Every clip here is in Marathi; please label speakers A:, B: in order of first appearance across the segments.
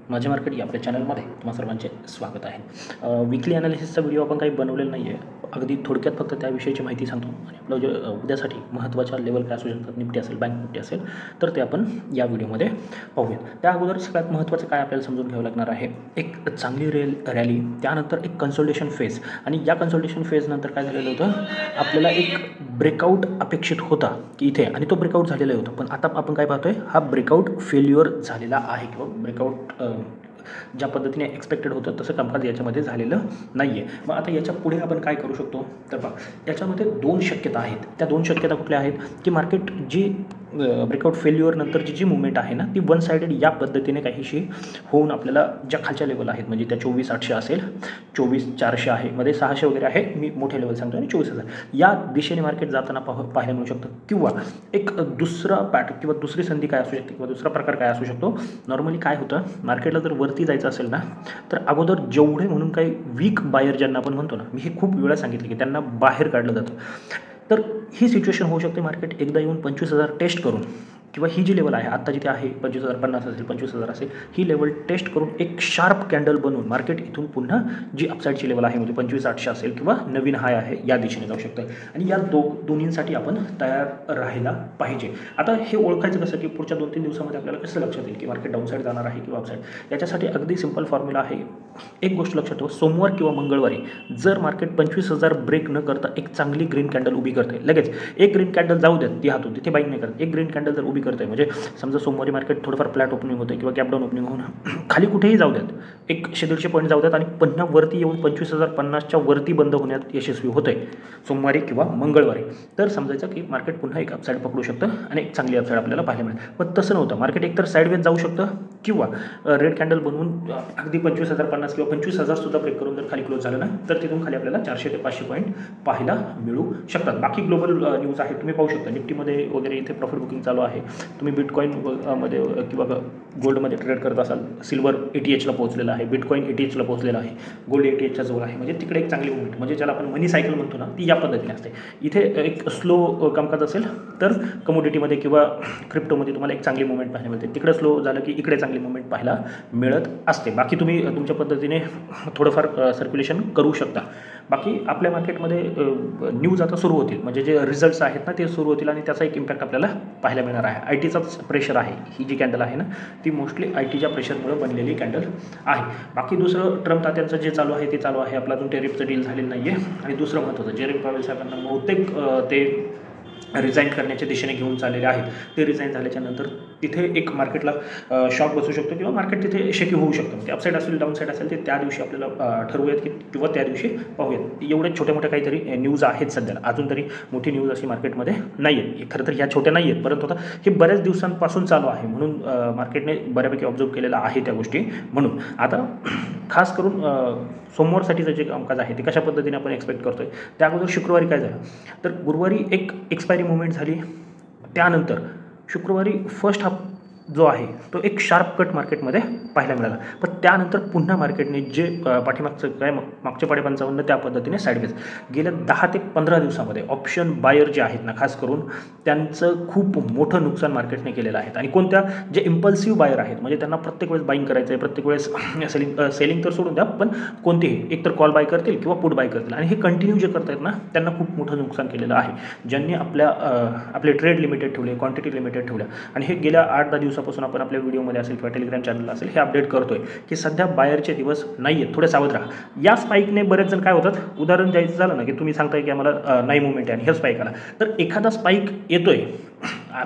A: माझे मार्केट या आपल्या चॅनलमध्ये तुम्हा सर्वांचे स्वागत आहे। वीकली ॲनालिसिसचा व्हिडिओ आपण काही बनवलेला नाही आहे, अगदी थोडक्यात फक्त त्याविषयीची माहिती सांगतो आणि आपलं जे उद्यासाठी महत्त्वाच्या लेवल काय असू शकतात, निफ्टी असेल, बँक निफ्टी असेल, तर ते आपण या व्हिडिओमध्ये पाहूयात। त्या अगोदर सगळ्यात महत्त्वाचं काय आपल्याला समजून घ्यावं लागणार आहे, एक चांगली रॅली, त्यानंतर एक कन्सोलिडेशन फेज, आणि या कन्सोलिडेशन फेजनंतर काय झालेलं होतं, आपल्याला एक ब्रेकआउट अपेक्षित होता की इथे, आणि तो ब्रेकआउट झालेला होता। पण आता आपण काय पाहतोय, हा ब्रेकआउट फेल्युअर झालेला आहे किंवा ब्रेकआउट ज्या पद्धतीने एक्सपेक्टेड होतं तसं कामकाज याच्यामध्ये झालेलं नाही आहे। मग आता याच्या पुढे आपण काय करू शकतो, तर पहा याच्यामध्ये दोन शक्यता आहेत। त्या दोन शक्यता कुठल्या आहेत की मार्केट जी ब्रेकआउट फेल्युअर नंतरची जी मुवमेंट आहे ना, ती वन साइडेड या पद्धतीने काहीशी होऊन आपल्याला ज्या खालच्या लेवल आहेत, म्हणजे त्या 24,800 असेल, 24,400 आहे, मध्ये 600 वगैरे आहे, मी मोठे लेवल सांगतो, आणि 24,000 या दिशेने मार्केट जाताना पाहायला मिळू शकतं। किंवा एक दुसरा पॅटर्न किंवा दुसरी संधी काय असू शकते किंवा दुसरा प्रकार काय असू शकतो, नॉर्मली काय होतं, मार्केटला जर वरती जायचं असेल ना, तर अगोदर जेवढे म्हणून काही वीक बायर ज्यांना आपण म्हणतो ना, मी हे खूप वेळा सांगितलं की त्यांना बाहेर काढलं जातं। तर ही सिच्युएशन होऊ शकते, मार्केट एकदा येऊन 25,000 टेस्ट करून, किंवा ही जी लेवल आहे आत्ता जिथे आहे 25,050 असेल, 25,000 असेल, ही लेवल टेस्ट करून एक शार्प कॅन्डल बनवून मार्केट इथून पुन्हा जी अपसाईडची लेवल आहे, म्हणजे 25,800 असेल किंवा नवीन हाय आहे, या दिशेने जाऊ शकतं। आणि या दोन्हींसाठी आपण तयार राहायला पाहिजे। आता हे ओळखायचं कसं की पुढच्या 2-3 दिवसामध्ये आपल्याला कसं लक्षात येईल की मार्केट डाऊनसाईड जाणार आहे किंवा अपसाईड, याच्यासाठी अगदी सिंपल फॉर्म्युला आहे। एक गोष्ट लक्षात ठेवा, सोमवार किंवा मंगळवारी जर मार्केट 25,000 ब्रेक न करता एक चांगली ग्रीन कॅन्डल उभी करते, लगेच एक ग्रीन कॅन्डल जाऊ देत ती हातून, तिथे बाईंग नाही करत, एक ग्रीन कॅन्डल जर उभी करते, म्हणजे समजा सोमवारी मार्केट थोडंफार फ्लॅट ओपनिंग होते किंवा गॅप डाऊन ओपनिंग होऊन खाली कुठेही जाऊ द्यात, 100-150 पॉईंट जाऊ द्यात, आणि पुन्हा वरती येऊन 25,050च्या वरती बंद होण्यात यशस्वी होते सोमवारी किंवा मंगळवारी, तर समजायचं की मार्केट पुन्हा एक अपसाईड पकडू शकतं आणि एक चांगली अपसाईड आपल्याला पाहायला मिळेल। पण तसं नव्हतं, मार्केट एकतर साईडवेज जाऊ शकतं किंवा रेड कॅन्डल बनवून अगदी 25,050 किंवा 25,000 सुद्धा ब्रेक करून जर खाली क्लोज झालं ना, तर तिथून खाली आपल्याला 400 ते 500 पॉईंट पाहायला मिळू शकतात। बाकी ग्लोबल न्यूज आहे, तुम्ही पाहू शकता, निफ्टीमध्ये वगैरे इथे प्रॉफिट बुकिंग चालू आहे। तुम्ही बिटकॉइन मध्ये किंवा गोल्डमध्ये ट्रेड करत असाल, सिल्वर 80Hला पोहोचलेला आहे, बिटकॉइन 80Hला पोहोचलेला आहे, गोल्ड 80Hच्या जवळ आहे, म्हणजे तिकडे एक चांगली मुवमेंट, म्हणजे ज्याला आपण मनी सायकल म्हणतो ना, ती या पद्धतीने असते। इथे एक स्लो कामकाज असेल तर कमोडिटीमध्ये किंवा क्रिप्टोमध्ये तुम्हाला एक चांगली मुवमेंट पाहायला मिळते, तिकडे स्लो झालं की इकडे चांगली मुवमेंट पाहायला मिळत असते। बाकी तुम्ही तुमच्या पद्धतीने थोडंफार सर्क्युलेशन करू शकता। बाकी आपल्या मार्केटमध्ये न्यूज आता सुरू होतील, म्हणजे जे रिझल्ट्स आहेत ना ते सुरू होतील, आणि त्याचा एक इम्पॅक्ट आपल्याला पाहायला मिळणार आहे। ITचाच प्रेशर आहे, ही जी कॅन्डल आहे ना, ती मोस्टली ITच्या प्रेशरमुळे बनलेली कॅन्डल आहे। बाकी दुसरं ट्रम्प तात्यांचं जे चालू आहे ते चालू आहे, आपला अजून टेरिफचं डील झालेलं नाही आहे। आणि दुसरं महत्त्वाचं, जेरेमी पॉवेल साहेबांना बहुतेक ते रिझाईन करण्याच्या दिशेने घेऊन चाललेले आहेत, ते रिझाईन झाल्याच्या नंतर तिथे एक मार्केटला शॉक बसू शकतो किंवा मार्केट तिथे शेकी होऊ शकतं। ते अपसाईड असेल, डाऊन साईड असेल, ते त्या दिवशी आपल्याला ठरवूयात की किंवा त्या दिवशी पाहूयात। एवढे छोटे मोठे काहीतरी न्यूज आहेत सध्याला, अजून तरी मोठी न्यूज अशी मार्केटमध्ये नाही आहे। खरं तर ह्या छोट्या नाही आहेत, परंतु आता हे बऱ्याच दिवसांपासून चालू आहे, म्हणून मार्केटने बऱ्यापैकी ऑब्झर्व केलेलं आहे त्या गोष्टी। म्हणून आता खास करून सोमवारसाठीचं जे कामकाज आहे ते कशा पद्धतीने आपण एक्सपेक्ट करतोय, त्या अगोदर शुक्रवारी काय झालं, तर गुरुवारी एक एक्सपायरी मुवमेंट झाली, त्यानंतर शुक्रवारी फर्स्ट हाफ जो आहे तो एक शार्प कट मार्केटमध्ये पाहायला मिळाला। पण त्यानंतर पुन्हा मार्केटने जे पाठीमागचं काय मागच्या 55 त्या पद्धतीने साईडवेज गेल्या 10 ते 15 दिवसामध्ये ऑप्शन बायर जे आहेत ना, खास करून त्यांचं खूप मोठं नुकसान मार्केटने केलेलं आहे। आणि कोणत्या, जे इम्पल्सिव्ह बायर आहेत, म्हणजे त्यांना प्रत्येक वेळेस बाईंग करायचं आहे, प्रत्येक वेळेस सेलिंग तर सोडून द्या, पण कोणतेही एकतर कॉल बाय करतील किंवा पुट बाय करतील, आणि हे कंटिन्यू जे करतायत ना, त्यांना खूप मोठं नुकसान केलेलं आहे। ज्यांनी आपले ट्रेड लिमिटेड ठेवले, क्वांटिटी लिमिटेड ठेवल्या, आणि हे गेल्या 8-10 दिवसापासून आपण आपल्या व्हिडिओमध्ये असेल किंवा टेलिग्राम चॅनल असेल हे अपडेट करतोय की सध्या बायरचे दिवस नाही आहेत, थोडे सावध राहा। या स्पाईकने बरेच जण काय होतात, उदाहरण द्यायचं झालं ना की तुम्ही सांगताय की आम्हाला नाही मुवमेंट आहे आणि हे स्पाईक आला, तर एखादा स्पाईक येतोय,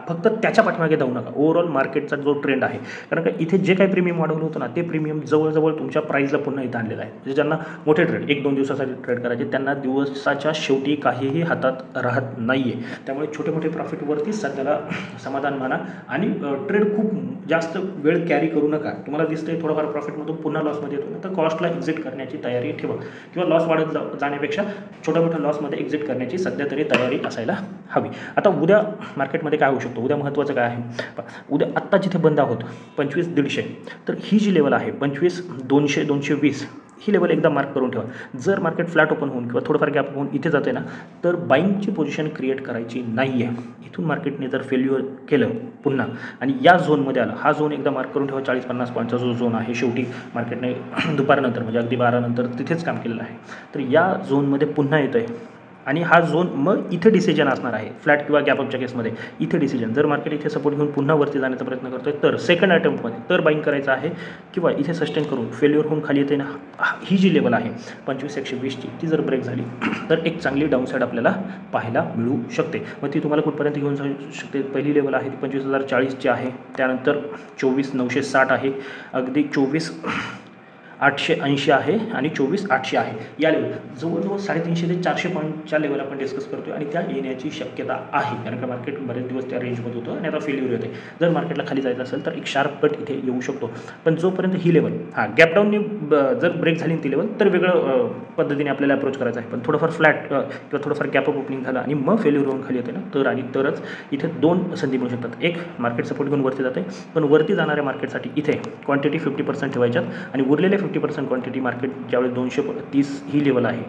A: फक्त त्याच्या पाठीमागे जाऊ नका, ओव्हरऑल मार्केटचा जो ट्रेंड आहे, कारण का इथे जे काही प्रीमियम वाढवलं होतं ना, ते प्रीमियम जवळजवळ तुमच्या प्राईजला पुन्हा इथं आणलेलं आहे। म्हणजे ज्यांना मोठे ट्रेड 1-2 दिवसासाठी ट्रेड करायचे, त्यांना दिवसाच्या शेवटी काहीही हातात राहत नाही आहे, त्यामुळे छोटे मोठे प्रॉफिटवरती सध्याला समाधान माना, आणि ट्रेड खूप जास्त वेळ कॅरी करू नका। तुम्हाला दिसतंय थोडंफार प्रॉफिटमधून पुन्हा लॉसमध्ये येतो, तर कॉस्टला एक्झिट करण्याची तयारी ठेवा, किंवा लॉस वाढत जाण्यापेक्षा छोट्या मोठ्या लॉसमध्ये एक्झिट करण्याची सध्या तरी तयारी असायला हवी। आता उद्या मार्केटमध्ये काय होऊ शकतो, उद्या महत्त्वाचं काय आहे, उद्या आत्ता जिथे बंद आहोत 25,150, तर ही जी लेवल आहे 25,200-220, ही लेवल एकदा मार्क करून ठेवा. जर मार्केट फ्लॅट ओपन होऊन किंवा थोडंफार गॅप होऊन इथे जाते ना, तर बाईंगची पोझिशन क्रिएट करायची नाही आहे. इथून मार्केटने जर फेल्युअर केलं पुन्हा आणि या झोनमध्ये आला, हा झोन एकदा मार्क करून ठेवा. 40-50 पॉईंटचा जो झोन आहे, शेवटी मार्केटने दुपारनंतर म्हणजे अगदी 12 नंतर तिथेच काम केलेलं आहे. तर या झोनमध्ये पुन्हा येतं आहे आणि हा झोन मग इथे डिसिजन असणार आहे. फ्लॅट किंवा गॅपअपच्या केसमध्ये इथे डिसिजन. जर मार्केट इथे सपोर्ट घेऊन पुन्हा वरती जाण्याचा प्रयत्न करतो आहे, तर सेकंड अटेम्प्टमध्ये तर बाईंग करायचं आहे. किंवा इथे सस्टेन करून फेल्युअर होऊन खाली येते ना, ही जी लेवल आहे 25,120ची, ती जर ब्रेक झाली तर एक चांगली डाऊनसाईड आपल्याला पाहायला मिळू शकते. मग ती तुम्हाला कुठपर्यंत घेऊन जाऊ शकते. पहिली लेवल आहे ती 25,040ची आहे. त्यानंतर 24,960 आहे, अगदी 24,880 आहे आणि 24,800 आहे. या लेवल जवळजवळ 350 ते 400 पॉईंटच्या लेवल आपण डिस्कस करतो आणि त्या येण्याची शक्यता आहे. कारण का मार्केट बरेच दिवस त्या रेंजमध्ये होतं आणि आता फेल्युअर होते. जर मार्केटला खाली जायचं असेल तर एक शार्प कट इथे येऊ शकतो. पण जोपर्यंत ही लेवल गॅपडाऊनने जर ब्रेक झाली ती लेवल, तर वेगळं पद्धतीने आपल्याला अप्रोच करायचं आहे. पण थोडंफार फ्लॅट किंवा थोडंफार गॅपअप ओपनिंग झालं आणि मग फेल्युअर होऊन खाली येते ना, तरच इथे 2 संधी मिळू शकतात. एक, मार्केट सपोर्ट घेऊन वरती जाते, पण वरती जाणाऱ्या मार्केटसाठी इथे क्वांटिटी 50% ठेवायच्यात आणि उरलेले 50% क्वांटिटी मार्केट ज्यावेळेस 230 ही लेवल आहे,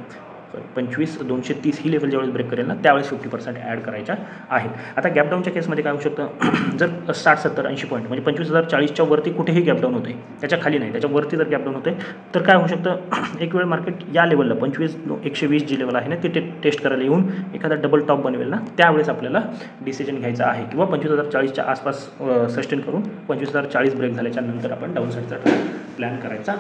A: 25,230 ही लेवल ज्यावेळेस ब्रेक करेल ना, त्यावेळेस 50% ॲड करायच्या आहेत. आता गॅपडाऊनच्या केसमध्ये काय होऊ शकतं, जर 60, 70, 80 पॉईंट म्हणजे 25,040च्या वरती कुठेही गॅपडाऊन होते, त्याच्या खाली नाही, त्याच्यावरती जर गॅपडाऊन होते, तर काय होऊ शकतं, एक वेळ मार्केट या लेवलला 25,120 जी लेवल आहे ना, ते टेस्ट करायला येऊन एखादा डबल टॉप बनवेल ना, त्यावेळेस आपल्याला डिसिजन घ्यायचा आहे. किंवा 25,040च्या आसपास सस्टेन करून 25,040 ब्रेक झाल्याच्या नंतर आपण डाऊन साईडचा प्लॅन करायचा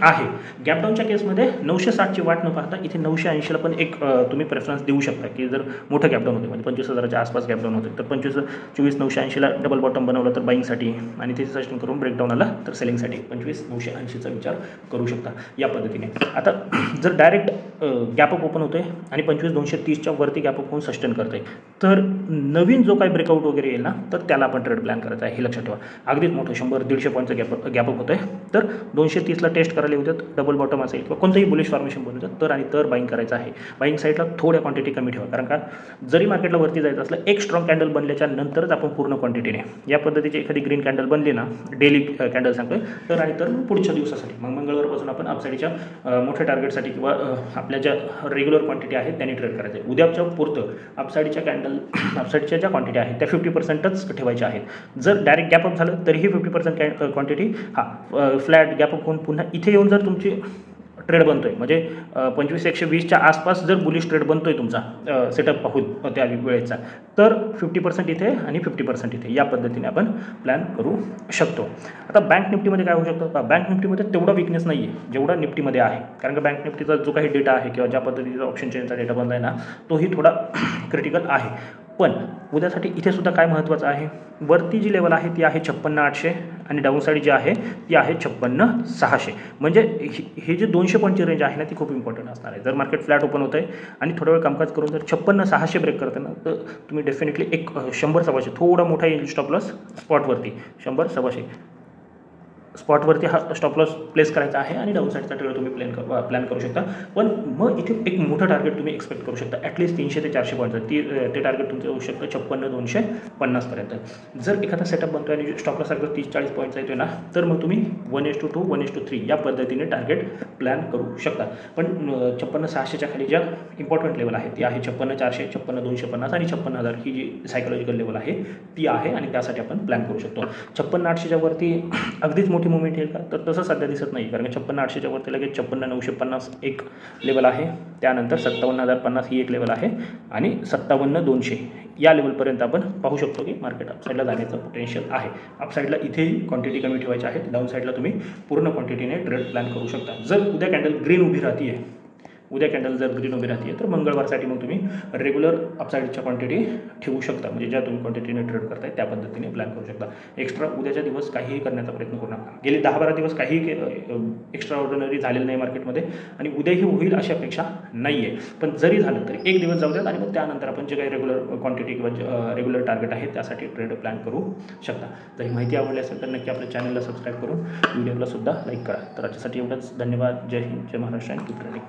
A: आहे. गॅपडाऊनच्या केसमध्ये 960ची वाट न पाहता इथे 980ला पण एक तुम्ही प्रेफरन्स देऊ शकता, की जर मोठं गॅपडाऊन होते म्हणजे 25,000च्या आसपास गॅपडाऊन होते, तर 24,980ला डबल बॉटम बनवलं तर बाईंगसाठी आणि तिथे सस्टेन करून ब्रेकडाऊन आला तर सेलिंगसाठी 25,980चा विचार करू शकता या पद्धतीने. आता जर डायरेक्ट गॅपअप ओपन होते आणि 25,230च्या वरती गॅपअप होऊन सस्टेन करते, तर नवीन जो काही ब्रेकआउट वगैरे येईल ना, तर त्याला आपण ट्रेड प्लॅन करायचा आहे, हे लक्षात ठेवा. अगदीच मोठं 100-150 पॉईंटचं गॅपअप होतं आहे, तर 230ला टेस्ट करायला येऊ देत, डबल बॉटम असेल किंवा कोणतंही बुलिश फॉर्मेशन बनवू देत, तर बाईंग करायचं आहे. बाईंग साईडला थोड्या क्वांटिटी कमी ठेवा, कारण का जरी मार्केटला वरती जायचं असलं, एक स्ट्रॉंग कॅन्डल बनल्याच्या नंतरच आपण पूर्ण क्वांटिटीने या पद्धतीची एखादी ग्रीन कॅन्डल बनली ना, डेली कॅन्डल सांगतोय, तर पुढच्या दिवसासाठी मग मंगळवारपासून आपण अपसाईडच्या मोठ्या टार्गेटसाठी किंवा आपल्या ज्या रेग्युलर क्वांटिटी आहेत त्यांनी ट्रेड करायचं आहे. उद्याच्या पुरतं अपसाईडच्या ज्या क्वांटिटी आहेत त्या 50%च ठेवायच्या आहेत. जर डायरेक्ट गॅपअप झालं तरीही 50% क्वांटिटी फ्लॅट गॅपअप होऊन पुन्हा इथे येऊन जर तुमची ट्रेड बनतो आहे म्हणजे 25,120च्या आसपास जर बुलिश ट्रेड बनतो आहे तुमचा सेटअप पाहून त्या वेळेचा, तर 50% इथे आणि 50% इथे या पद्धतीने आपण प्लॅन करू शकतो. आता बँक निफ्टीमध्ये काय होऊ शकतं, बँक निफ्टीमध्ये तेवढा विकनेस नाही आहे जेवढा निफ्टीमध्ये आहे. कारण का बँक निफ्टीचा जो काही डेटा आहे किंवा ज्या पद्धतीचा ऑप्शन चेनचा डेटा बनला आहे ना, तोही थोडा क्रिटिकल आहे. पण उद्यासाठी इथे सुद्धा काय महत्त्वाचं आहे, वरती जी लेवल आहे ती आहे 56,800 आणि डाऊन साईड जी आहे ती आहे 56,600. म्हणजे हे जे 200 पॉईंटची रेंज आहे ना, ती खूप इम्पॉर्टंट असणार आहे. जर मार्केट फ्लॅट ओपन होतं आहे आणि थोडा वेळ कामकाज करून जर 56,600 ब्रेक करते ना, तर तुम्ही डेफिनेटली एक 100-125 थोडा मोठा येईल स्टॉप लॉस स्पॉटवरती 100-125 स्पॉटवरती हा स्टॉप लॉस प्लेस करायचा आहे आणि डाऊन साईडचा ट्रेड तुम्ही प्लॅन करू शकता. पण मग इथे एक मोठं टार्गेट तुम्ही एक्सपेक्ट करू शकता, ॲटलीस्ट 300 ते 400 पॉईंटचं ते टार्गेट तुमचं होऊ शकतं 56,250पर्यंत. जर एखादा सेटअप बनतो आणि स्टॉप लॉस सारखं 30-40 पॉईंटचा येतो ना, तर मग तुम्ही 1:2, 1:3 या पद्धतीने टार्गेट प्लॅन करू शकता. पण 56,600च्या खाली ज्या इम्पॉर्टंट लेवल आहे ती आहे 56,400, 56,250 आणि 56,000 ही जी सायकोलॉजिकल लेवल आहे ती आहे आणि त्यासाठी आपण प्लॅन करू शकतो. 56,800च्या वरती अगदीच मोठी मुवमेंट येईल का, तर तसं सध्या दिसत नाही. कारण 56,800च्या वरती लगेच 56,950 एक लेवल आहे, त्यानंतर 57,050 ही एक लेवल आहे आणि 57,200 या लेवलपर्यंत आपण पाहू शकतो की मार्केट अपसाईडला जाण्याचं पोटेन्शियल आहे. अपसाईडला इथेही क्वांटिटी कमी ठेवायची आहे, डाऊन साईडला तुम्ही पूर्ण क्वांटिटीने ट्रेड प्लॅन करू शकता. जर उद्या कॅन्डल ग्रीन उभी राहते तर मंगळवारसाठी मग तुम्ही रेग्युलर अपसाईडच्या क्वांटिटी ठेवू शकता, म्हणजे ज्या तुम्ही क्वांटिटीने ट्रेड करताय त्या पद्धतीने प्लॅन करू शकता. एक्स्ट्रा उद्याच्या दिवस काहीही करण्याचा प्रयत्न करू नका. गेले 10-12 दिवस काही एक्स्ट्रा ऑर्डिनरी झालेलं नाही मार्केटमध्ये आणि उद्याही होईल अशी अपेक्षा नाही आहे. पण जरी झालं तरी एक दिवस जाऊ द्यात आणि मग त्यानंतर आपण जे काही रेग्युलर क्वांटिटी किंवा रेग्युलर टार्गेट आहे त्यासाठी ट्रेड प्लॅन करू शकता. जर ही माहिती आवडली असेल तर नक्की आपल्या चॅनलला सबस्क्राईब करून व्हिडिओला सुद्धा लाईक करा. तर याच्यासाठी एवढंच. धन्यवाद. जय हिंद, जय महाराष्ट्र आणि कीप ट्रेडिंग.